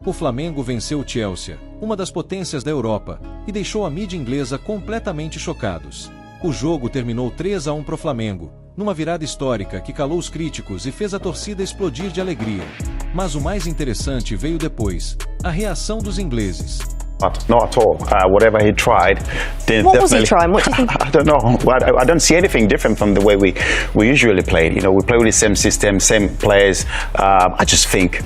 O Flamengo venceu o Chelsea, uma das potências da Europa, e deixou a mídia inglesa completamente chocados. O jogo terminou 3-1 pro Flamengo, numa virada histórica que calou os críticos e fez a torcida explodir de alegria. Mas o mais interessante veio depois, a reação dos ingleses. Not at all. Whatever he tried, what was he trying? What do you think? I don't know. I don't see anything different from the way we usually played. You know, we play with the same system, same players. I just think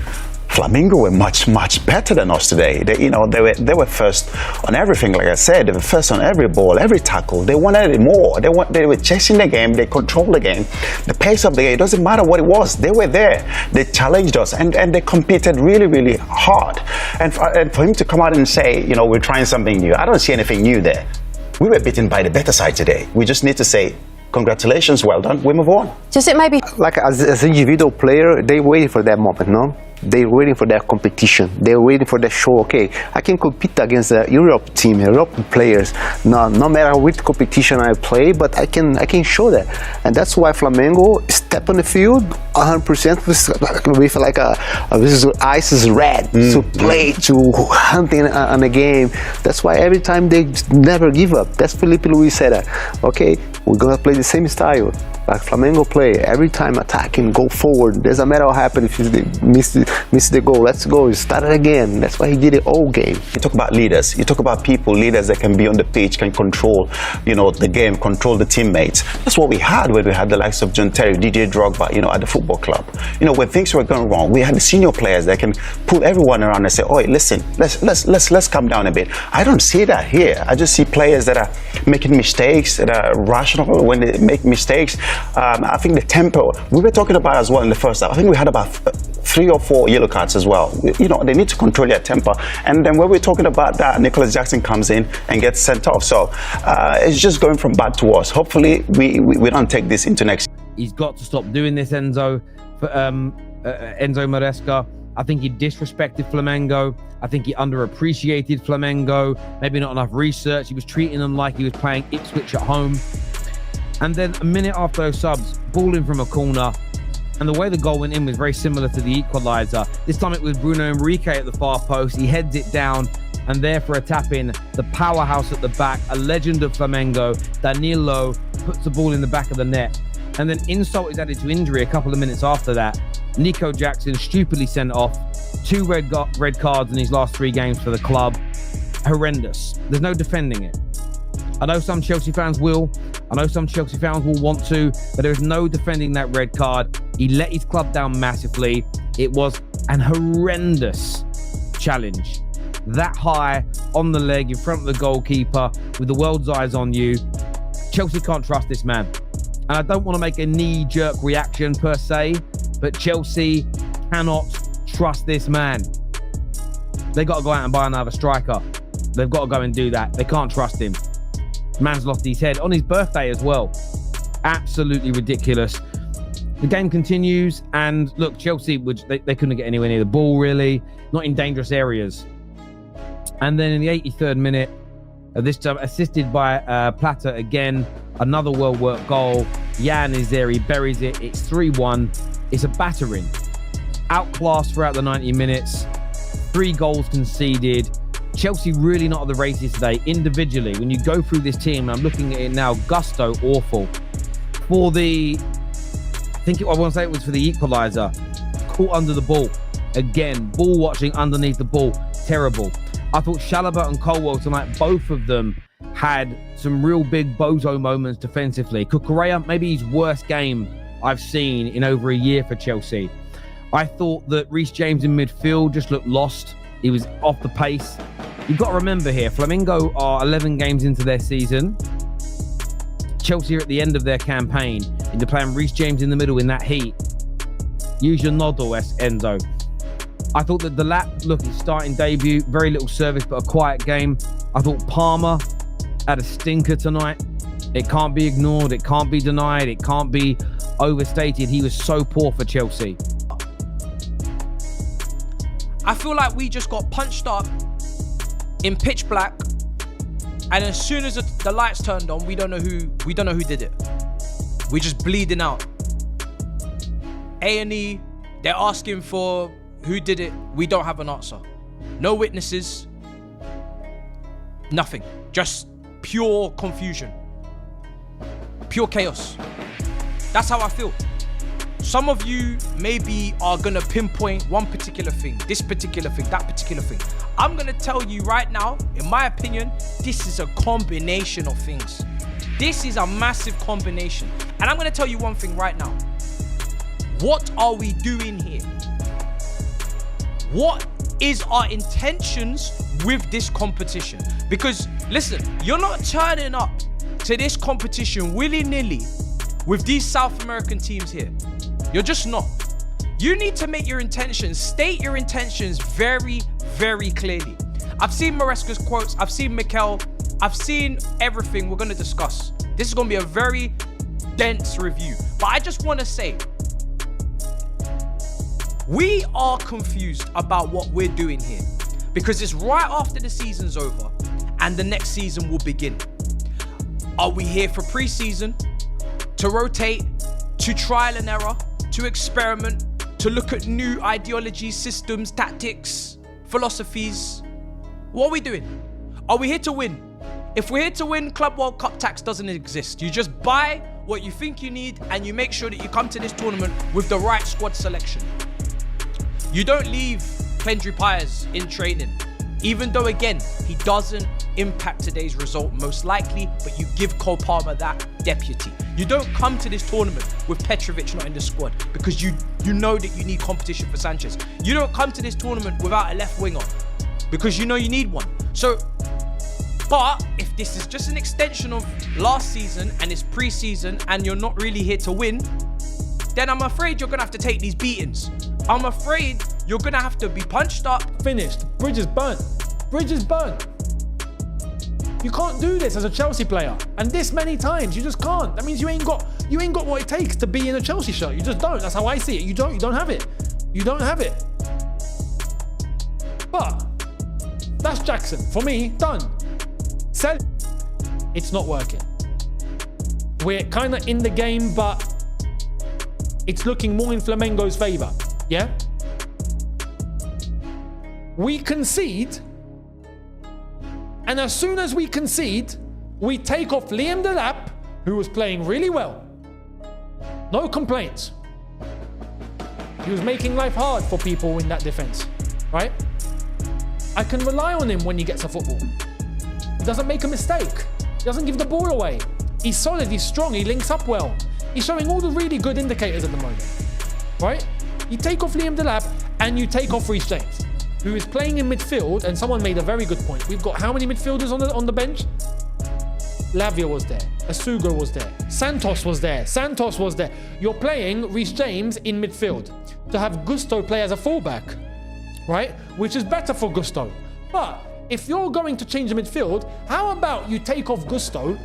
Flamengo were much better than us today. They were first on everything. Like I said, they were first on every ball, every tackle. They wanted it more. They were chasing the game. They controlled the game. The pace of the game, it doesn't matter what it was. They were there. They challenged us and they competed really hard. And for him to come out and say, you know, we're trying something new, I don't see anything new there. We were beaten by the better side today. We just need to say, congratulations, well done, we move on. Does it maybe... Like as individual player, they waiting for that moment, no? They're waiting for that competition. They're waiting for that show. Okay, I can compete against the Europe team, European players. No matter which competition I play, but I can show that, and that's why Flamengo step on the field 100% with like this ice is red to play, to hunting on the game. That's why every time they never give up. That's Felipe Luis said that. Okay, we're gonna play the same style like Flamengo play. Every time attacking, go forward. Doesn't matter what happened if they miss the goal. Let's go. Start it again. That's why he did it all game. You talk about leaders. You talk about leaders that can be on the pitch, can control, you know, the game, control the teammates. That's what we had when we had the likes of John Terry, DJ Drogba, you know, at the football club. You know, when things were going wrong, we had the senior players that can pull everyone around and say, "Oh, listen, let's calm down a bit." I don't see that here. I just see players that are making mistakes, that are rational when they make mistakes. I think the tempo we were talking about as well in the first half. I think we had about 3 or 4 yellow cards as well. You know, they need to control their temper. And then when we're talking about that, Nicolas Jackson comes in and gets sent off. So it's just going from bad to worse. Hopefully we don't take this into next. He's got to stop doing this, Enzo. For Enzo Maresca. I think he disrespected Flamengo. I think he underappreciated Flamengo. Maybe not enough research. He was treating them like he was playing Ipswich at home. And then a minute after those subs, ball in from a corner. And the way the goal went in was very similar to the equaliser. This time it was Bruno Henrique at the far post. He heads it down, and there for a tap-in, the powerhouse at the back, a legend of Flamengo, Danilo, puts the ball in the back of the net. And then insult is added to injury a couple of minutes after that. Nicolas Jackson stupidly sent off. 2 red cards in his last 3 games for the club. Horrendous. There's no defending it. I know some Chelsea fans will. I know some Chelsea fans will want to, but there is no defending that red card. He let his club down massively. It was an horrendous challenge. That high, on the leg, in front of the goalkeeper, with the world's eyes on you. Chelsea can't trust this man. And I don't want to make a knee-jerk reaction per se, but Chelsea cannot trust this man. They got to go out and buy another striker. They've got to go and do that. They can't trust him. Man's lost his head on his birthday as well. Absolutely ridiculous. The game continues, and look, Chelsea, they couldn't get anywhere near the ball really, not in dangerous areas. And then in the 83rd minute, this time assisted by Plata again, another well-worked goal. Jan is there, he buries it. It's 3-1. It's a battering. Outclassed throughout the 90 minutes. 3 goals conceded. Chelsea really not at the races today. Individually, when you go through this team, I'm looking at it now, Gusto, awful. For the, I want to say it was for the equaliser. Caught under the ball. Again, ball watching underneath the ball. Terrible. I thought Chalobah and Colwell tonight, both of them had some real big bozo moments defensively. Cucurella, maybe his worst game I've seen in over a year for Chelsea. I thought that Reece James in midfield just looked lost. He was off the pace. You've got to remember here, Flamengo are 11 games into their season. Chelsea are at the end of their campaign. And you're playing Reece James in the middle in that heat. Use your noddle, Enzo. I thought that the his starting debut, very little service, but a quiet game. I thought Palmer had a stinker tonight. It can't be ignored. It can't be denied. It can't be overstated. He was so poor for Chelsea. I feel like we just got punched up in pitch black, and as soon as the lights turned on, we don't know who did it. We're just bleeding out. A&E, they're asking for who did it. We don't have an answer. no witnesses, nothing. Just pure confusion, pure chaos. That's how I feel. Some of you maybe are gonna pinpoint one particular thing, this particular thing, that particular thing. I'm gonna tell you right now, in my opinion, this is a combination of things. This is a massive combination. And I'm gonna tell you one thing right now. What are we doing here? What is our intentions with this competition? Because listen, you're not turning up to this competition willy-nilly with these South American teams here. You're just not. You need to make your intentions, state your intentions very, very clearly. I've seen Maresca's quotes, I've seen Mikel, I've seen everything we're gonna discuss. This is gonna be a very dense review. But I just wanna say, we are confused about what we're doing here because it's right after the season's over and the next season will begin. Are we here for pre-season, to rotate, to trial and error, to experiment, to look at new ideologies, systems, tactics, philosophies? What are we doing? Are we here to win? If we're here to win, Club World Cup tax doesn't exist. You just buy what you think you need and you make sure that you come to this tournament with the right squad selection. You don't leave Kendry Pires in training, even though again, he doesn't impact today's result most likely, but you give Cole Palmer that deputy. You don't come to this tournament with Petrovic not in the squad because you know that you need competition for Sanchez. You don't come to this tournament without a left winger because you know you need one. So, but if this is just an extension of last season and it's pre-season and you're not really here to win, then I'm afraid you're gonna have to take these beatings. I'm afraid you're gonna have to be punched up. Finished. Bridge is burnt. Bridge is burnt. You can't do this as a Chelsea player. And this many times, you just can't. That means you ain't got what it takes to be in a Chelsea shirt. You just don't. That's how I see it. You don't have it. You don't have it. But that's Jackson. For me, done. Sell. It's not working. We're kind of in the game, but it's looking more in Flamengo's favor. Yeah? We concede, and as soon as we concede, we take off Liam Delap, who was playing really well. No complaints. He was making life hard for people in that defense, right? I can rely on him when he gets a football. He doesn't make a mistake. He doesn't give the ball away. He's solid, he's strong, he links up well. He's showing all the really good indicators at the moment, right? You take off Liam Delap and you take off Reece James, who is playing in midfield, and someone made a very good point. We've got how many midfielders on the bench? Lavia was there, Asugo was there, Santos was there. You're playing Reece James in midfield to have Gusto play as a fullback, right? Which is better for Gusto. But if you're going to change the midfield, how about you take off Gusto,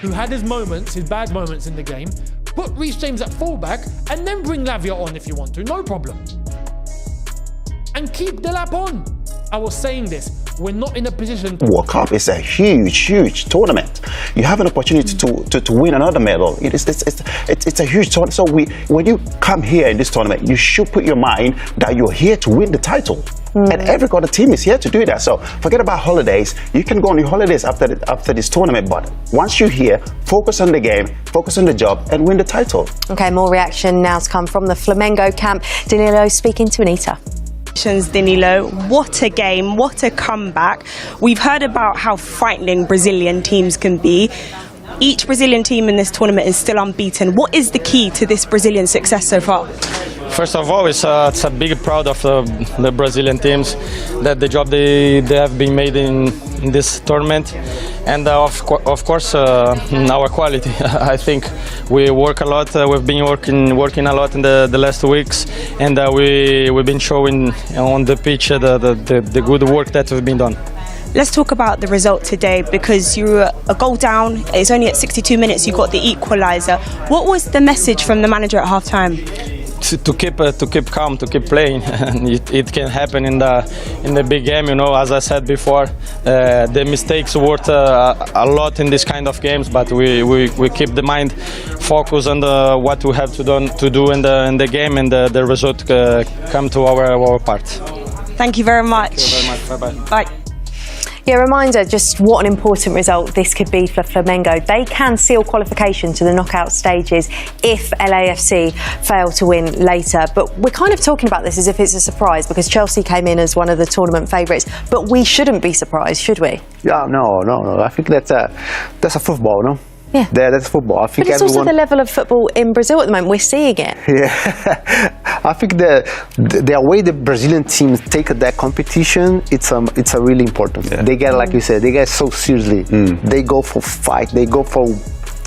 who had his moments, his bad moments in the game, put Reece James at fullback, and then bring Lavia on if you want to, no problem. And keep Delap on. I was saying this, we're not in a position to... World Cup is a huge tournament. You have an opportunity to win another medal. It's a huge tournament. So when you come here in this tournament, you should put your mind that you're here to win the title. And every other team is here to do that. So forget about holidays. You can go on your holidays after this tournament, but once you're here, focus on the game, focus on the job, and win the title. Okay, more reaction now to come from the Flamengo camp. Danilo speaking to Anita. Danilo, what a game, what a comeback. We've heard about how frightening Brazilian teams can be. Each Brazilian team in this tournament is still unbeaten. What is the key to this Brazilian success so far? First of all, it's a big proud of the Brazilian teams, that the job they have been made in this tournament, and of course our quality. I think we work a lot. We've been working a lot in the last weeks, and we've been showing on the pitch the good work that we've been done. Let's talk about the result today, because you were a goal down. It's only at 62 minutes you got the equaliser. What was the message from the manager at half-time? To keep calm, to keep playing. It can happen in the big game, you know. As I said before, the mistakes worth a lot in this kind of games, but we keep the mind focused on what we have to do in the game, and the result come to our part. Thank you very much. Thank you very much. Bye-bye. Bye. Yeah, reminder just what an important result this could be for Flamengo. They can seal qualification to the knockout stages if LAFC fail to win later. But we're kind of talking about this as if it's a surprise because Chelsea came in as one of the tournament favourites. But we shouldn't be surprised, should we? Yeah, no. I think that's a football, no? Yeah. That's football. I think but it's also the level of football in Brazil at the moment. We're seeing it. Yeah, I think the way the Brazilian teams take that competition, it's a really important. Yeah. They get, like you said, they get so seriously. They go for fight. They go for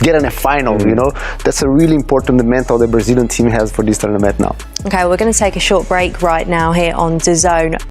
get in a final. You know, that's a really important mental the Brazilian team has for this tournament now. Okay, we're going to take a short break right now here on DAZN.